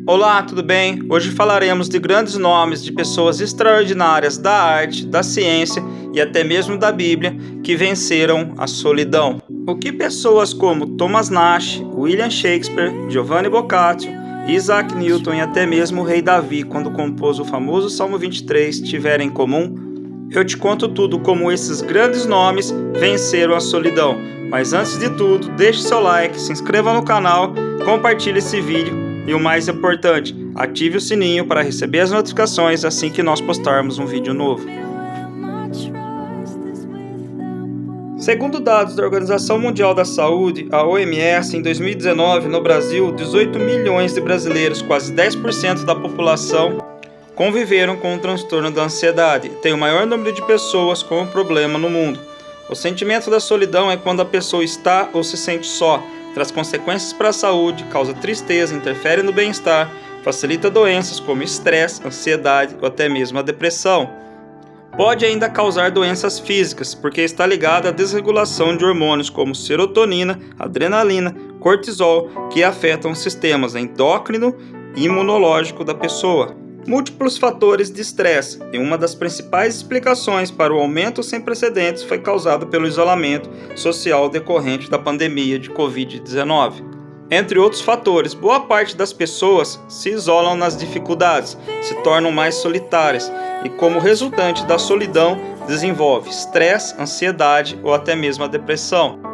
Olá, tudo bem? Hoje falaremos de grandes nomes de pessoas extraordinárias da arte, da ciência e até mesmo da Bíblia que venceram a solidão. O que pessoas como Thomas Nashe, William Shakespeare, Giovanni Boccaccio, Isaac Newton e até mesmo o rei Davi, quando compôs o famoso Salmo 23, tiveram em comum? Eu te conto tudo como esses grandes nomes venceram a solidão. Mas antes de tudo, deixe seu like, se inscreva no canal, compartilhe esse vídeo e o mais importante, ative o sininho para receber as notificações assim que nós postarmos um vídeo novo. Segundo dados da Organização Mundial da Saúde, a OMS, em 2019, no Brasil, 18 milhões de brasileiros, quase 10% da população, conviveram com o transtorno da ansiedade. Tem o maior número de pessoas com o problema no mundo. O sentimento da solidão é quando a pessoa está ou se sente só, traz consequências para a saúde, causa tristeza, interfere no bem-estar, facilita doenças como estresse, ansiedade ou até mesmo a depressão. Pode ainda causar doenças físicas, porque está ligada à desregulação de hormônios como serotonina, adrenalina, cortisol, que afetam os sistemas endócrino e imunológico da pessoa. Múltiplos fatores de estresse, e uma das principais explicações para o aumento sem precedentes foi causado pelo isolamento social decorrente da pandemia de Covid-19. Entre outros fatores, boa parte das pessoas se isolam nas dificuldades, se tornam mais solitárias e, como resultante da solidão, desenvolve estresse, ansiedade ou até mesmo a depressão.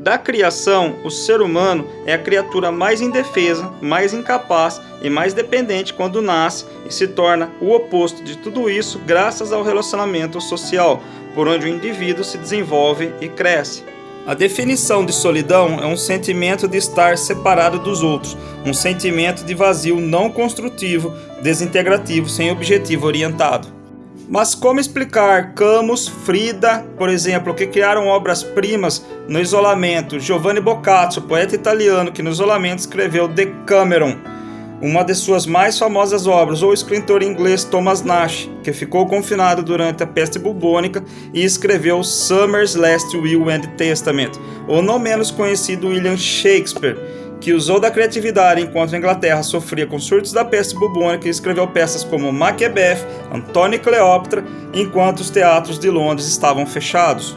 Da criação, o ser humano é a criatura mais indefesa, mais incapaz e mais dependente quando nasce e se torna o oposto de tudo isso graças ao relacionamento social, por onde o indivíduo se desenvolve e cresce. A definição de solidão é um sentimento de estar separado dos outros, um sentimento de vazio não construtivo, desintegrativo, sem objetivo orientado. Mas como explicar Camus, Frida, por exemplo, que criaram obras-primas no isolamento? Giovanni Boccaccio, poeta italiano que no isolamento escreveu Decameron, uma de suas mais famosas obras, ou o escritor inglês Thomas Nashe, que ficou confinado durante a peste bubônica e escreveu Summer's Last Will and Testament, ou não menos conhecido William Shakespeare, que usou da criatividade enquanto a Inglaterra sofria com surtos da peste bubônica e escreveu peças como Macbeth, Antônio e Cleópatra, enquanto os teatros de Londres estavam fechados.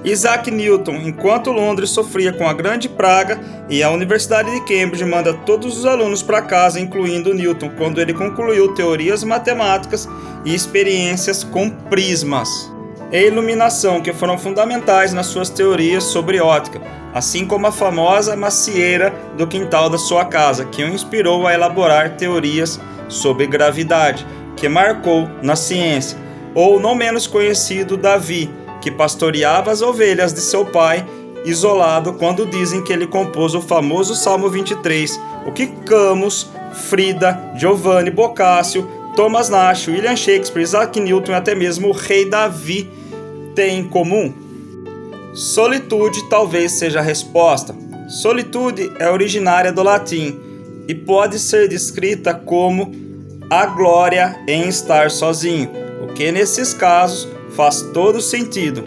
Isaac Newton, enquanto Londres sofria com a Grande Praga e a Universidade de Cambridge manda todos os alunos para casa, incluindo Newton, quando ele concluiu teorias matemáticas e experiências com prismas e iluminação, que foram fundamentais nas suas teorias sobre ótica, assim como a famosa macieira do quintal da sua casa, que o inspirou a elaborar teorias sobre gravidade, que marcou na ciência. Ou não menos conhecido Davi, que pastoreava as ovelhas de seu pai, isolado, quando dizem que ele compôs o famoso Salmo 23, o que Camus, Frida, Giovanni Boccaccio, Thomas Nashe, William Shakespeare, Isaac Newton e até mesmo o rei Davi têm em comum? Solitude talvez seja a resposta. Solitude é originária do latim e pode ser descrita como a glória em estar sozinho, o que nesses casos faz todo sentido.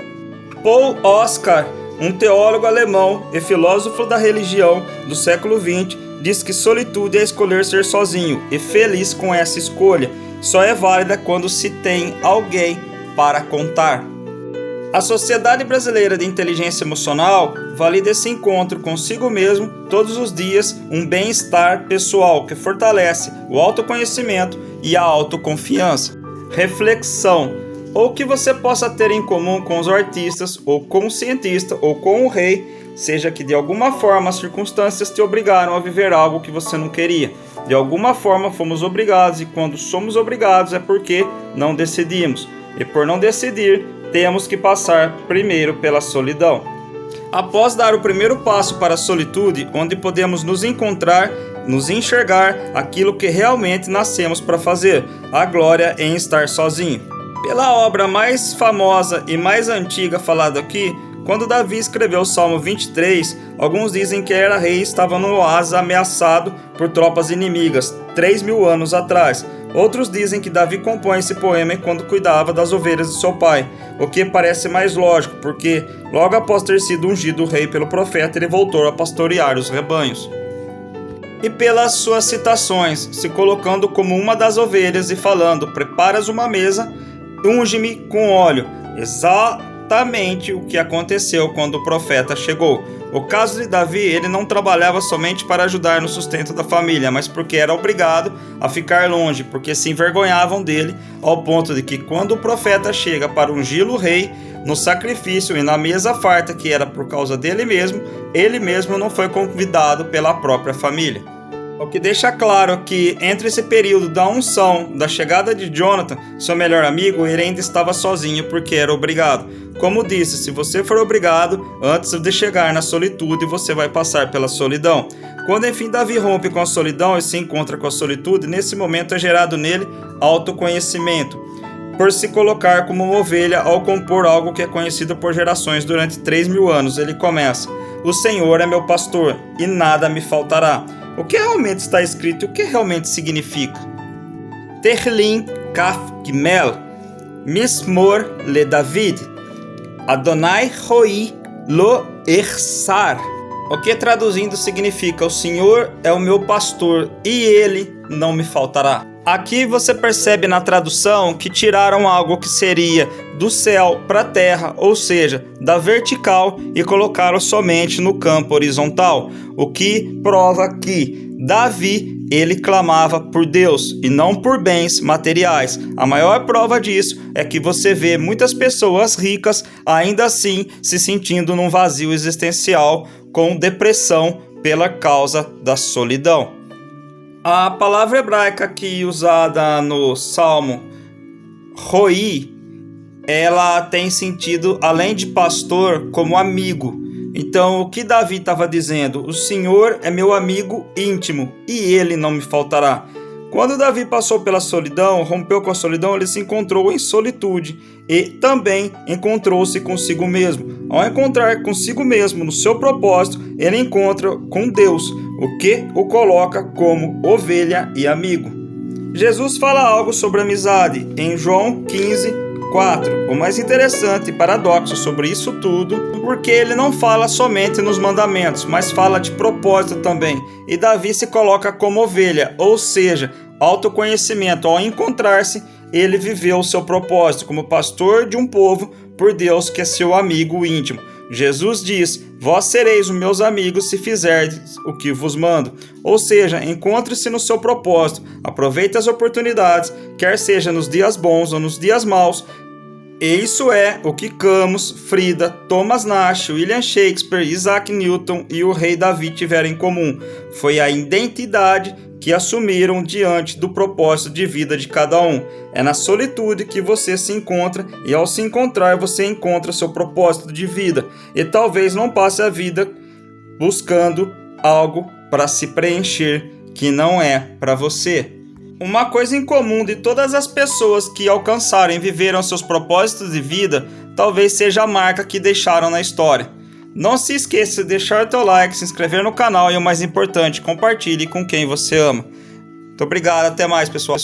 Paul Oscar, um teólogo alemão e filósofo da religião do século XX, diz que solitude é escolher ser sozinho e feliz com essa escolha. Só é válida quando se tem alguém para contar. A Sociedade Brasileira de Inteligência Emocional valida esse encontro consigo mesmo todos os dias, um bem-estar pessoal que fortalece o autoconhecimento e a autoconfiança. Reflexão: ou que você possa ter em comum com os artistas, ou com o cientista, ou com o rei, seja que de alguma forma as circunstâncias te obrigaram a viver algo que você não queria. De alguma forma fomos obrigados, e quando somos obrigados é porque não decidimos. E por não decidir, temos que passar primeiro pela solidão. Após dar o primeiro passo para a solitude, onde podemos nos encontrar, nos enxergar aquilo que realmente nascemos para fazer, a glória em estar sozinho. Pela obra mais famosa e mais antiga falada aqui, quando Davi escreveu o Salmo 23, alguns dizem que era rei e estava no oásis ameaçado por tropas inimigas, 3.000 anos atrás. Outros dizem que Davi compõe esse poema enquanto cuidava das ovelhas de seu pai, o que parece mais lógico, porque logo após ter sido ungido rei pelo profeta, ele voltou a pastorear os rebanhos. E pelas suas citações, se colocando como uma das ovelhas e falando: preparas uma mesa, unge-me com óleo. Exatamente o que aconteceu quando o profeta chegou. O caso de Davi, ele não trabalhava somente para ajudar no sustento da família, mas porque era obrigado a ficar longe, porque se envergonhavam dele, ao ponto de que quando o profeta chega para ungí-lo rei, no sacrifício e na mesa farta, que era por causa dele mesmo, ele mesmo não foi convidado pela própria família. O que deixa claro que entre esse período da unção, da chegada de Jonathan, seu melhor amigo, ele ainda estava sozinho porque era obrigado. Como disse, se você for obrigado, antes de chegar na solitude, você vai passar pela solidão. Quando enfim Davi rompe com a solidão e se encontra com a solitude, nesse momento é gerado nele autoconhecimento, por se colocar como uma ovelha ao compor algo que é conhecido por gerações durante 3.000 anos. Ele começa: o Senhor é meu pastor e nada me faltará. O que realmente está escrito e o que realmente significa? Terlim Kaf Gimel Mismor le David Adonai Roi lo Ersar. O que traduzindo significa: o Senhor é o meu pastor e ele não me faltará. Aqui você percebe na tradução que tiraram algo que seria do céu para a terra, ou seja, da vertical, e colocaram somente no campo horizontal, o que prova que Davi, ele clamava por Deus e não por bens materiais. A maior prova disso é que você vê muitas pessoas ricas ainda assim se sentindo num vazio existencial, com depressão pela causa da solidão. A palavra hebraica aqui usada no Salmo Roi, ela tem sentido, além de pastor, como amigo. Então, o que Davi estava dizendo? O Senhor é meu amigo íntimo e ele não me faltará. Quando Davi passou pela solidão, rompeu com a solidão, ele se encontrou em solitude e também encontrou-se consigo mesmo. Ao encontrar consigo mesmo no seu propósito, ele encontra com Deus, o que o coloca como ovelha e amigo. Jesus fala algo sobre amizade em João 15:4. O mais interessante e paradoxo sobre isso tudo, porque ele não fala somente nos mandamentos, mas fala de propósito também. E Davi se coloca como ovelha, ou seja, autoconhecimento. Ao encontrar-se, ele viveu o seu propósito como pastor de um povo por Deus, que é seu amigo íntimo. Jesus diz: vós sereis os meus amigos se fizerdes o que vos mando. Ou seja, encontre-se no seu propósito, aproveite as oportunidades, quer seja nos dias bons ou nos dias maus. E isso é o que Camus, Frida, Thomas Nash, William Shakespeare, Isaac Newton e o rei Davi tiveram em comum. Foi a identidade que assumiram diante do propósito de vida de cada um. É na solitude que você se encontra, e ao se encontrar você encontra seu propósito de vida. E talvez não passe a vida buscando algo para se preencher que não é para você. Uma coisa em comum de todas as pessoas que alcançaram e viveram seus propósitos de vida, talvez seja a marca que deixaram na história. Não se esqueça de deixar o teu like, se inscrever no canal e o mais importante, compartilhe com quem você ama. Muito obrigado, até mais, pessoal.